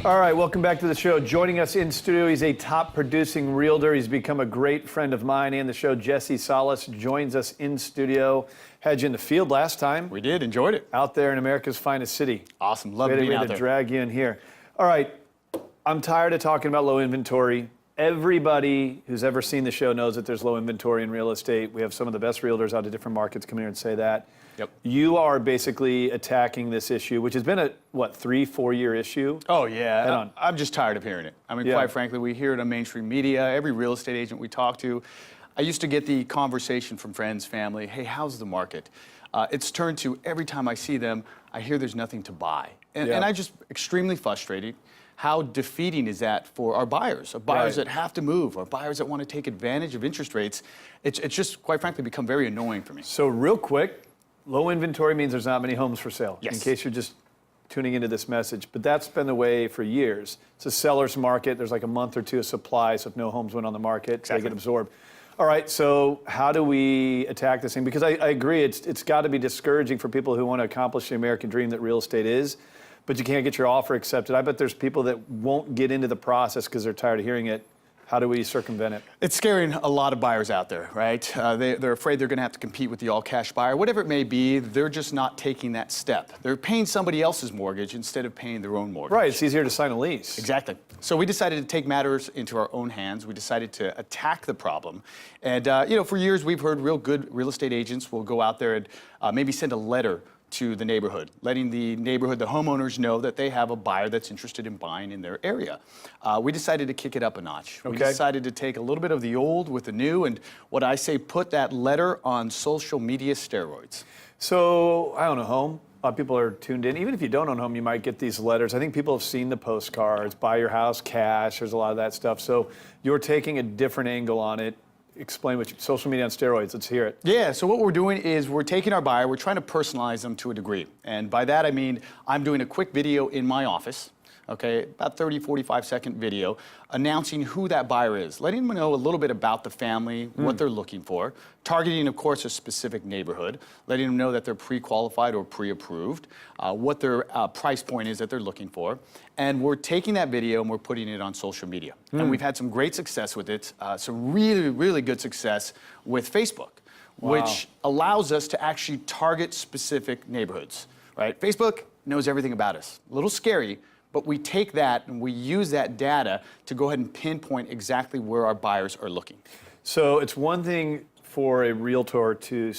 All right, welcome back to the show. Joining us in studio, he's a top producing realtor. He's become a great friend of mine and the show. Jesse Salas joins us in studio. Had you in the field last time. We did, enjoyed it. Out there in America's finest city. Awesome, love being out there. We had to drag you in here. All right, I'm tired of talking about low inventory. Everybody who's ever seen the show knows that there's low inventory in real estate. We have some of the best realtors out of different markets come here and say that. Yep. You are basically attacking this issue, which has been a, what, 3-4 year issue? Oh, yeah. I'm just tired of hearing it. I mean, Yeah. quite frankly, we hear it on mainstream media. Every real estate agent we talk to, I used to get the conversation from friends, family, hey, how's the market? It's turned to every time I see them, I hear there's nothing to buy. And I just extremely frustrated. How defeating is that for our buyers that have to move, or buyers that want to take advantage of interest rates? It's just, quite frankly, become very annoying for me. So real quick, low inventory means there's not many homes for sale, yes. in case you're just tuning into this message. But that's been the way for years. It's a seller's market. There's like a month or two of supply, so if no homes went on the market, they get absorbed. All right, so how do we attack this thing? Because I agree, it's got to be discouraging for people who want to accomplish the American dream that real estate is, but you can't get your offer accepted. I bet there's people that won't get into the process because they're tired of hearing it. How do we circumvent it? It's scaring a lot of buyers out there, right? They're afraid they're going to have to compete with the all-cash buyer. Whatever it may be, they're just not taking that step. They're paying somebody else's mortgage instead of paying their own mortgage. Right, it's easier to sign a lease. Exactly. So we decided to take matters into our own hands. We decided to attack the problem. And, for years we've heard real good real estate agents will go out there and maybe send a letter to the neighborhood, letting the neighborhood, the homeowners know that they have a buyer that's interested in buying in their area. We decided to kick it up a notch. Okay. We decided to take a little bit of the old with the new, and what I say, put that letter on social media steroids. So, I own a home. A lot of people are tuned in. Even if you don't own a home, you might get these letters. I think people have seen the postcards, buy your house cash, there's a lot of that stuff. So you're taking a different angle on it. Explain what social media on steroids. Let's hear it. Yeah, so what we're doing is we're taking our buyer, we're trying to personalize them to a degree. And by that I mean I'm doing a quick video in my office, okay, about 30, 45-second video, announcing who that buyer is, letting them know a little bit about the family, what they're looking for, targeting, of course, a specific neighborhood, letting them know that they're pre-qualified or pre-approved, what their price point is that they're looking for. And we're taking that video and we're putting it on social media. And we've had some great success with it, some really, really good success with Facebook, which allows us to actually target specific neighborhoods, right? Facebook knows everything about us. A little scary, but we take that and we use that data to go ahead and pinpoint exactly where our buyers are looking. So it's one thing for a realtor to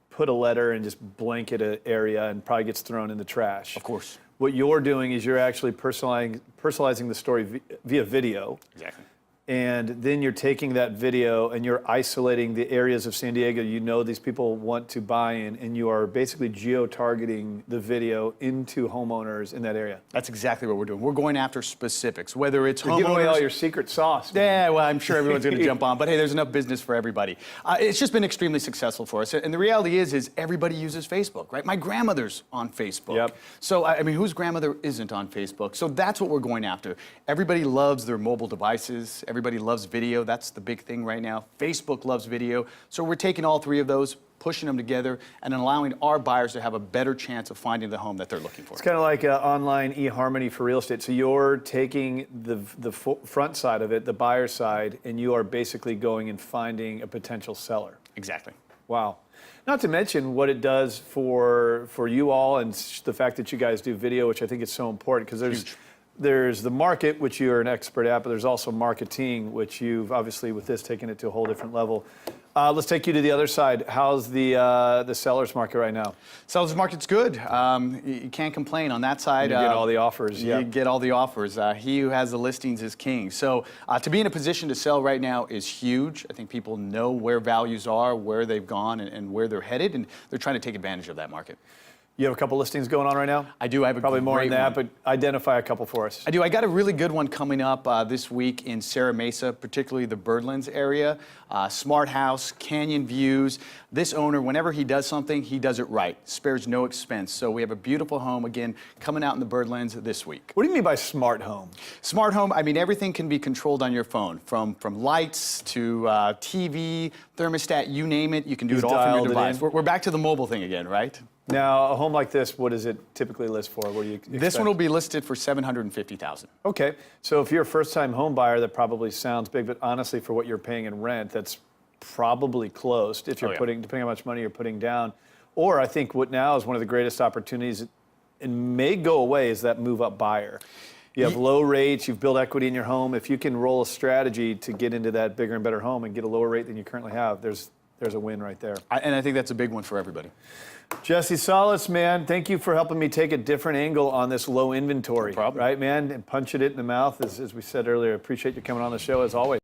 put a letter and just blanket an area and probably gets thrown in the trash. Of course. What you're doing is you're actually personalizing the story via video. Exactly. And then you're taking that video and you're isolating the areas of San Diego you know these people want to buy in, and you are basically geo-targeting the video into homeowners in that area. That's exactly what we're doing. We're going after specifics, whether it's You're giving away all your secret sauce. Man. Yeah, well, I'm sure everyone's going to jump on, but hey, there's enough business for everybody. It's just been extremely successful for us, and the reality is everybody uses Facebook, right? My grandmother's on Facebook. Yep. So, I mean, whose grandmother isn't on Facebook? So that's what we're going after. Everybody loves their mobile devices. Everybody loves video. That's the big thing right now. Facebook loves video. So we're taking all three of those, pushing them together, and then allowing our buyers to have a better chance of finding the home that they're looking for. It's kind of like online eHarmony for real estate. So you're taking the front side of it, the buyer side, and you are basically going and finding a potential seller. Exactly. Wow. Not to mention what it does for you all, and the fact that you guys do video, which I think is so important, because there's the market, which you're an expert at, but there's also marketing, which you've obviously with this taken it to a whole different level. Let's take you to the other side. How's the seller's market right now? Seller's market's good. You can't complain on that side. You get all the offers. You get all the offers. He who has the listings is king. So to be in a position to sell right now is huge. I think people know where values are, where they've gone, and where they're headed, and they're trying to take advantage of that market. You have a couple listings going on right now? I do. I have a probably more than that, one. but identify a couple for us. I do. I got a really good one coming up this week in Serra Mesa, particularly the Birdlands area. Smart house, canyon views. This owner, whenever he does something, he does it right. Spares no expense. So we have a beautiful home, again, coming out in the Birdlands this week. What do you mean by smart home? Smart home, I mean, everything can be controlled on your phone, from lights to TV, thermostat, you name it. You can do it all from your device. We're back to the mobile thing again, right? Now, a home like this, what does it typically list for? What do you expect? This one will be listed for $750,000. Okay, so if you're a first-time home buyer, that probably sounds big, but honestly, for what you're paying in rent, that's probably close if you're depending on how much money you're putting down. Or I think what now is one of the greatest opportunities, and may go away, is that move-up buyer. You have low rates, you've built equity in your home. If you can roll a strategy to get into that bigger and better home and get a lower rate than you currently have, there's a win right there. And I think that's a big one for everybody. Jesse Salas, man, thank you for helping me take a different angle on this low inventory. No problem. Right, man? And punch it in the mouth, as we said earlier. Appreciate you coming on the show, as always.